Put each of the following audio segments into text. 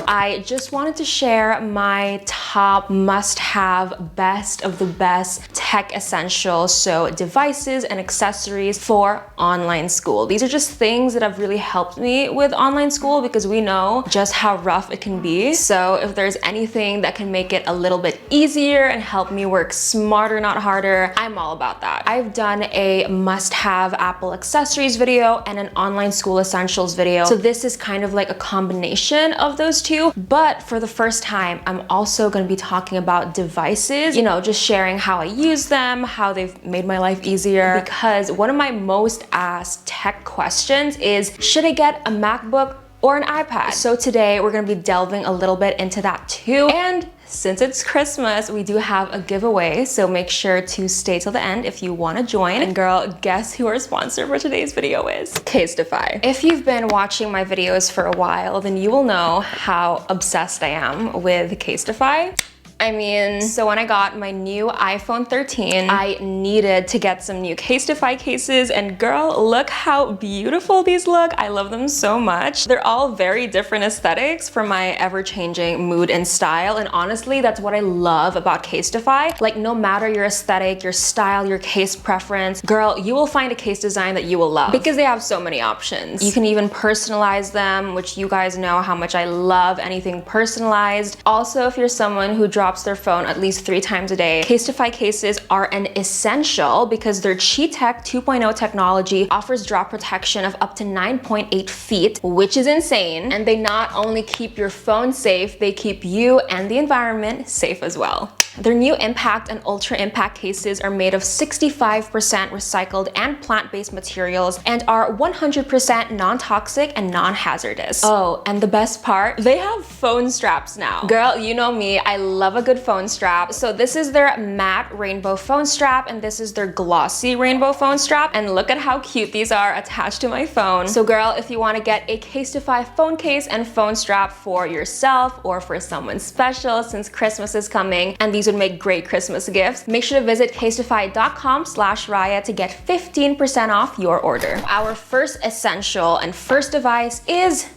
I just wanted to share my top must-have, best of the best tech essentials, so devices and accessories for online school. These are just things that have really helped me with online school because we know just how rough it can be. So if there's anything that can make it a little bit easier and help me work smarter, not harder, I'm all about that. I've done a must-have Apple accessories video and an online school essentials video. So this is kind of like a combination of those two. But for the first time, I'm also going to be talking about devices, you know, just sharing how I use them, how they've made my life easier. Because one of my most asked tech questions is, should I get a MacBook or an iPad? So today we're gonna be delving a little bit into that too. And since it's Christmas, we do have a giveaway, so make sure to stay till the end if you wanna join. And girl, guess who our sponsor for today's video is? Casetify. If you've been watching my videos for a while, then you will know how obsessed I am with Casetify. I mean, so when I got my new iPhone 13, I needed to get some new Casetify cases, and girl, look how beautiful these look. I love them so much. They're all very different aesthetics for my ever-changing mood and style, and honestly, that's what I love about Casetify. Like, no matter your aesthetic, your style, your case preference, girl, you will find a case design that you will love because they have so many options. You can even personalize them, which you guys know how much I love anything personalized. Also, if you're someone who drops their phone at least 3 times a day, Casetify cases are an essential because their Qi-Tech 2.0 technology offers drop protection of up to 9.8 feet, which is insane. And they not only keep your phone safe, they keep you and the environment safe as well. Their new Impact and Ultra Impact cases are made of 65% recycled and plant-based materials and are 100% non-toxic and non-hazardous. Oh, and the best part, they have phone straps now. Girl, you know me, I love a good phone strap. So this is their matte rainbow phone strap, and this is their glossy rainbow phone strap. And look at how cute these are attached to my phone. So girl, if you want to get a Casetify phone case and phone strap for yourself or for someone special, since Christmas is coming, and these would make great Christmas gifts, make sure to visit casetify.com/Raya to get 15% off your order. Our first essential and first device is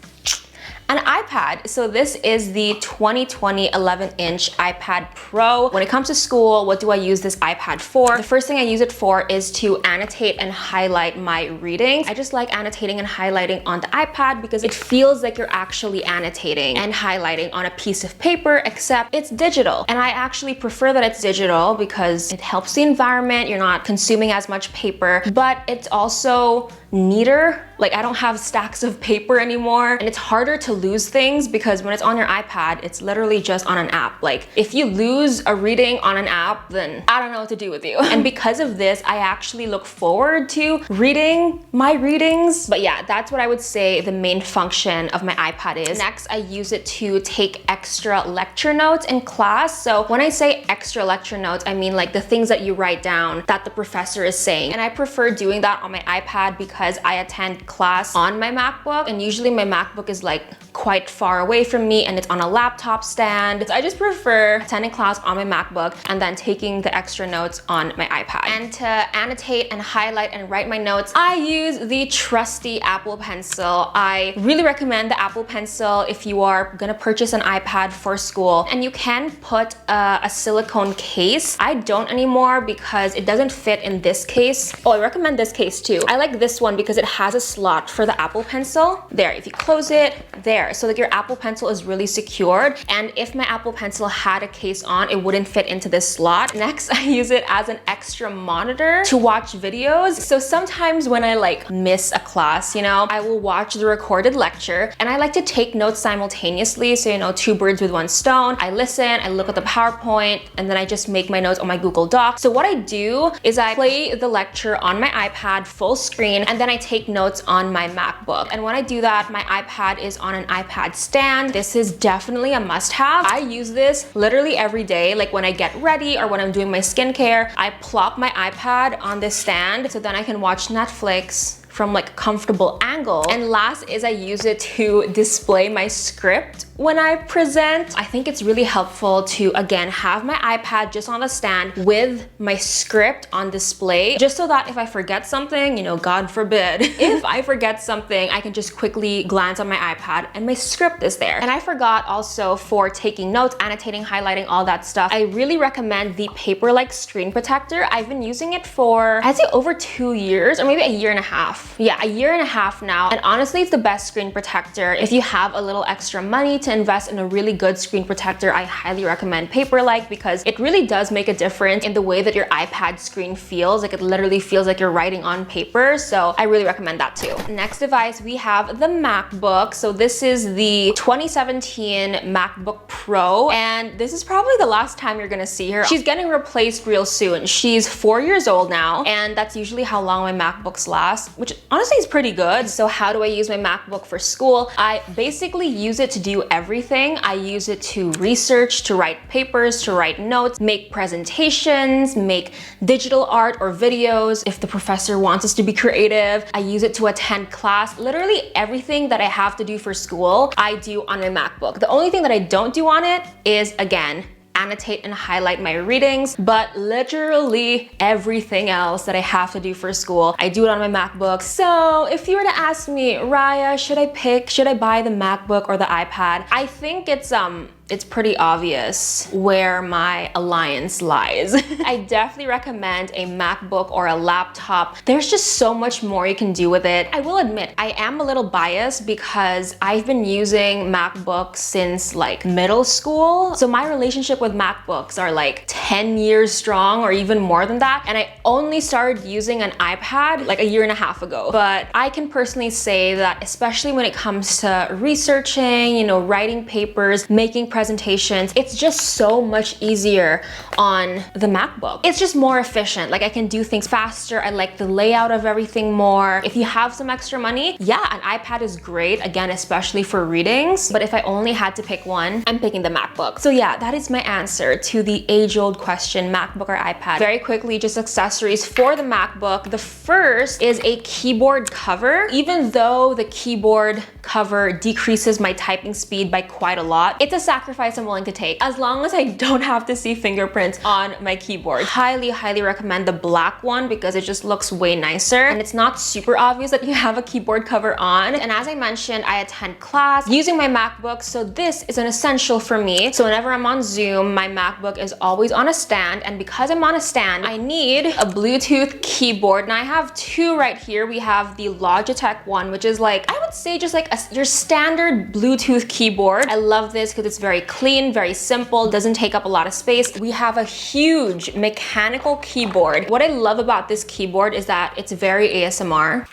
an iPad. So this is the 2020 11-inch iPad Pro. When it comes to school, what do I use this iPad for? The first thing I use it for is to annotate and highlight my readings. I just like annotating and highlighting on the iPad because it feels like you're actually annotating and highlighting on a piece of paper, except it's digital. And I actually prefer that it's digital because it helps the environment. You're not consuming as much paper, but it's also neater. Like, I don't have stacks of paper anymore, and it's harder to lose things because when it's on your iPad, it's literally just on an app. Like, if you lose a reading on an app, then I don't know what to do with you. And because of this, I actually look forward to reading my readings. But yeah, that's what I would say the main function of my iPad is. Next, I use it to take extra lecture notes in class. So when I say extra lecture notes, I mean like the things that you write down that the professor is saying. And I prefer doing that on my iPad because I attend class on my MacBook, and usually my MacBook is like quite far away from me and it's on a laptop stand. So I just prefer attending class on my MacBook and then taking the extra notes on my iPad. And to annotate and highlight and write my notes, I use the trusty Apple Pencil. I really recommend the Apple Pencil if you are gonna purchase an iPad for school. And you can put a silicone case. I don't anymore because it doesn't fit in this case. Oh, I recommend this case too. I like this one because it has a slot for the Apple Pencil. There, if you close it, there. So that your Apple Pencil is really secured. And if my Apple Pencil had a case on, it wouldn't fit into this slot. Next, I use it as an extra monitor to watch videos. So sometimes when I like miss a class, you know, I will watch the recorded lecture, and I like to take notes simultaneously. So, you know, 2 birds with 1 stone. I listen, I look at the PowerPoint, and then I just make my notes on my Google Doc. So what I do is I play the lecture on my iPad full screen, and then I take notes on my MacBook. And when I do that, my iPad is on an iPad stand. This is definitely a must-have. I use this literally every day. Like when I get ready or when I'm doing my skincare, I plop my iPad on this stand so then I can watch Netflix from like a comfortable angle. And last is I use it to display my script when I present. I think it's really helpful to, again, have my iPad just on the stand with my script on display, just so that if I forget something, you know, God forbid, if I forget something, I can just quickly glance on my iPad and my script is there. And I forgot also, for taking notes, annotating, highlighting, all that stuff, I really recommend the paper-like screen protector. I've been using it for, I'd say, over 2 years, or maybe a year and a half. Yeah, a year and a half now. And honestly, it's the best screen protector. If you have a little extra money to invest in a really good screen protector, I highly recommend paper-like, because it really does make a difference in the way that your iPad screen feels. Like, it literally feels like you're writing on paper. So I really recommend that too. Next device, we have the MacBook. So this is the 2017 MacBook Pro, and this is probably the last time you're gonna see her. She's getting replaced real soon. She's 4 years old now, and that's usually how long my MacBooks last, which honestly is pretty good. So how do I use my MacBook for school? I basically use it to do everything. I use it to research, to write papers, to write notes, make presentations, make digital art or videos. If the professor wants us to be creative, I use it to attend class. Literally everything that I have to do for school, I do on my MacBook. The only thing that I don't do on it is, again, annotate and highlight my readings, but literally everything else that I have to do for school, I do it on my MacBook. So if you were to ask me, Raya, should I buy the MacBook or the iPad? I think it's pretty obvious where my alliance lies. I definitely recommend a MacBook or a laptop. There's just so much more you can do with it. I will admit, I am a little biased because I've been using MacBooks since like middle school. So my relationship with MacBooks are like 10 years strong, or even more than that. And I only started using an iPad like a year and a half ago. But I can personally say that, especially when it comes to researching, you know, writing papers, making presentations, it's just so much easier on the MacBook. It's just more efficient. Like, I can do things faster. I like the layout of everything more. If you have some extra money, yeah, an iPad is great, again, especially for readings. But if I only had to pick one, I'm picking the MacBook. So yeah, that is my answer to the age-old question, MacBook or iPad. Very quickly, just accessories for the MacBook. The first is a keyboard cover. Even though the keyboard cover decreases my typing speed by quite a lot, it's a sacrifice I'm willing to take, as long as I don't have to see fingerprints on my keyboard. Highly, highly recommend the black one because it just looks way nicer, and it's not super obvious that you have a keyboard cover on. And as I mentioned, I attend class using my MacBook, so this is an essential for me. So whenever I'm on Zoom, my MacBook is always on a stand, and because I'm on a stand, I need a Bluetooth keyboard. And I have two right here. We have the Logitech one, which is like, I would say just like your standard Bluetooth keyboard. I love this because it's very clean, very simple, doesn't take up a lot of space. We have a huge mechanical keyboard. What I love about this keyboard is that it's very ASMR.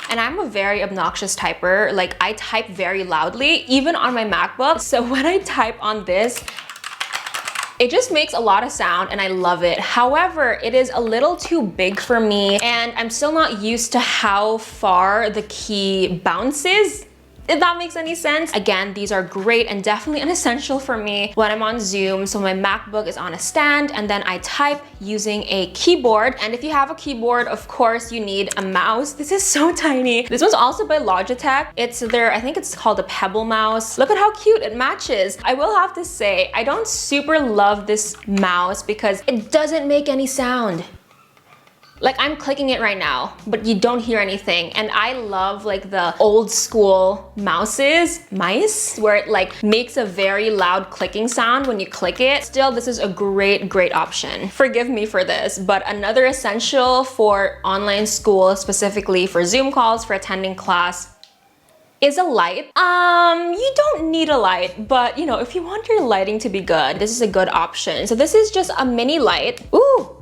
And I'm a very obnoxious typer. Like, I type very loudly, even on my MacBook. So when I type on this, it just makes a lot of sound and I love it. However, it is a little too big for me, and I'm still not used to how far the key bounces, if that makes any sense. Again, these are great and definitely an essential for me when I'm on Zoom. So my MacBook is on a stand, and then I type using a keyboard. And if you have a keyboard, of course, you need a mouse. This is so tiny. This one's also by Logitech. It's their, I think it's called a Pebble mouse. Look at how cute it matches. I will have to say, I don't super love this mouse because it doesn't make any sound. Like, I'm clicking it right now, but you don't hear anything. And I love like the old school mice, where it like makes a very loud clicking sound when you click it. Still, this is a great, great option. Forgive me for this, but another essential for online school, specifically for Zoom calls, for attending class, is a light. You don't need a light, but you know, if you want your lighting to be good, this is a good option. So this is just a mini light. Ooh.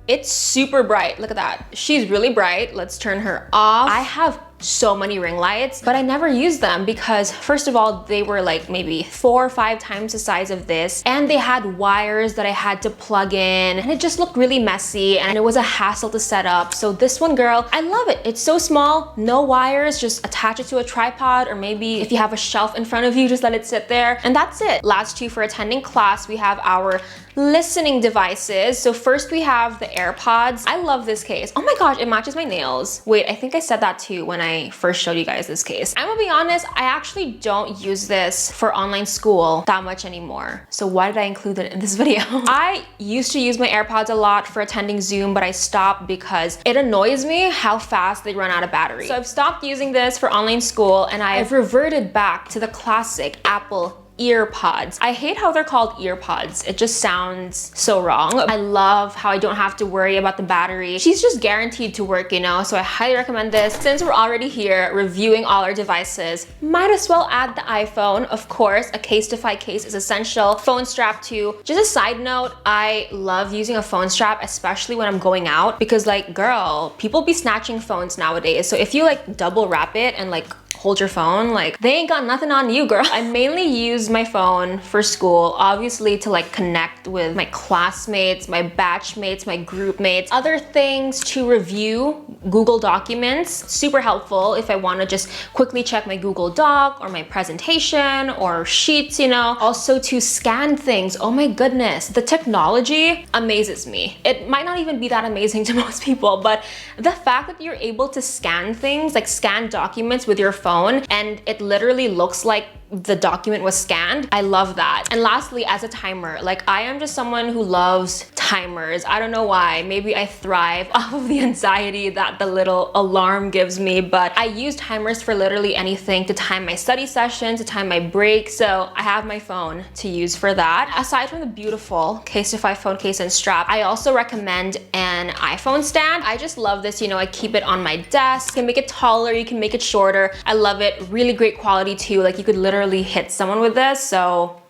It's super bright. Look at that. She's really bright. Let's turn her off. I have so many ring lights, but I never used them because first of all, they were like maybe 4 or 5 times the size of this, and they had wires that I had to plug in, and it just looked really messy and it was a hassle to set up. So this one, girl, I love it. It's so small, no wires, just attach it to a tripod, or maybe if you have a shelf in front of you, just let it sit there, and that's it. Last two for attending class, we have our listening devices. So first we have the AirPods. I love this case. Oh my gosh, it matches my nails. Wait, I think I said that too when I first showed you guys this case. I'm gonna be honest, I actually don't use this for online school that much anymore. So why did I include it in this video? I used to use my AirPods a lot for attending Zoom, but I stopped because it annoys me how fast they run out of battery. So I've stopped using this for online school, and I've reverted back to the classic Apple earpods. I hate how they're called earpods. It just sounds so wrong. I love how I don't have to worry about the battery. She's just guaranteed to work, you know, so I highly recommend this. Since we're already here reviewing all our devices, might as well add the iPhone. Of course, a Casetify case is essential. Phone strap too. Just a side note, I love using a phone strap, especially when I'm going out, because like, girl, people be snatching phones nowadays. So if you like double wrap it and like hold your phone, like they ain't got nothing on you, girl. I mainly use my phone for school, obviously to like connect with my classmates, my batchmates, my group mates, other things to review Google documents, super helpful if I want to just quickly check my Google Doc or my presentation or sheets, you know. Also to scan things, oh my goodness, the technology amazes me. It might not even be that amazing to most people, but the fact that you're able to scan things, like scan documents with your phone, and it literally looks like the document was scanned. I love that. And lastly, as a timer, like I am just someone who loves timers. I don't know why. Maybe I thrive off of the anxiety that the little alarm gives me, but I use timers for literally anything, to time my study session, to time my break. So I have my phone to use for that. Aside from the beautiful Casetify phone case and strap, I also recommend an iPhone stand. I just love this, you know, I keep it on my desk. You can make it taller, you can make it shorter. I love it. Really great quality too. Like you could literally hit someone with this, so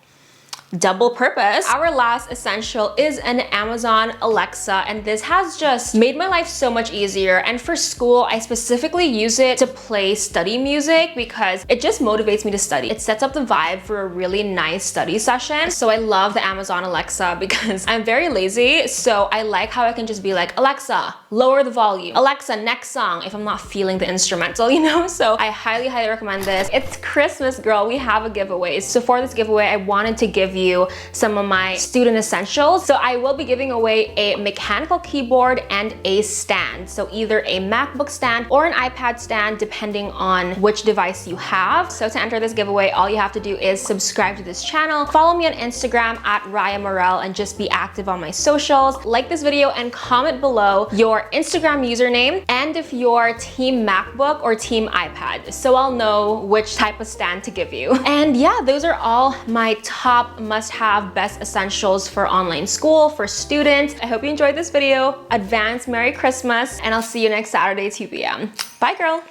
double purpose. Our last essential is an Amazon Alexa, and this has just made my life so much easier. And for school, I specifically use it to play study music because it just motivates me to study. It sets up the vibe for a really nice study session. So I love the Amazon Alexa because I'm very lazy, so I like how I can just be like, Alexa, lower the volume. Alexa, next song, if I'm not feeling the instrumental, you know? So I highly, highly recommend this. It's Christmas, girl. We have a giveaway. So for this giveaway, I wanted to give you some of my student essentials. So I will be giving away a mechanical keyboard and a stand. So either a MacBook stand or an iPad stand, depending on which device you have. So to enter this giveaway, all you have to do is subscribe to this channel, follow me on Instagram at Raya Morel, and just be active on my socials. Like this video and comment below your Instagram username and if you're team MacBook or team iPad, so I'll know which type of stand to give you. And yeah, those are all my top must-have best essentials for online school, for students. I hope you enjoyed this video. Advance Merry Christmas, and I'll see you next Saturday, 2 p.m. Bye, girl.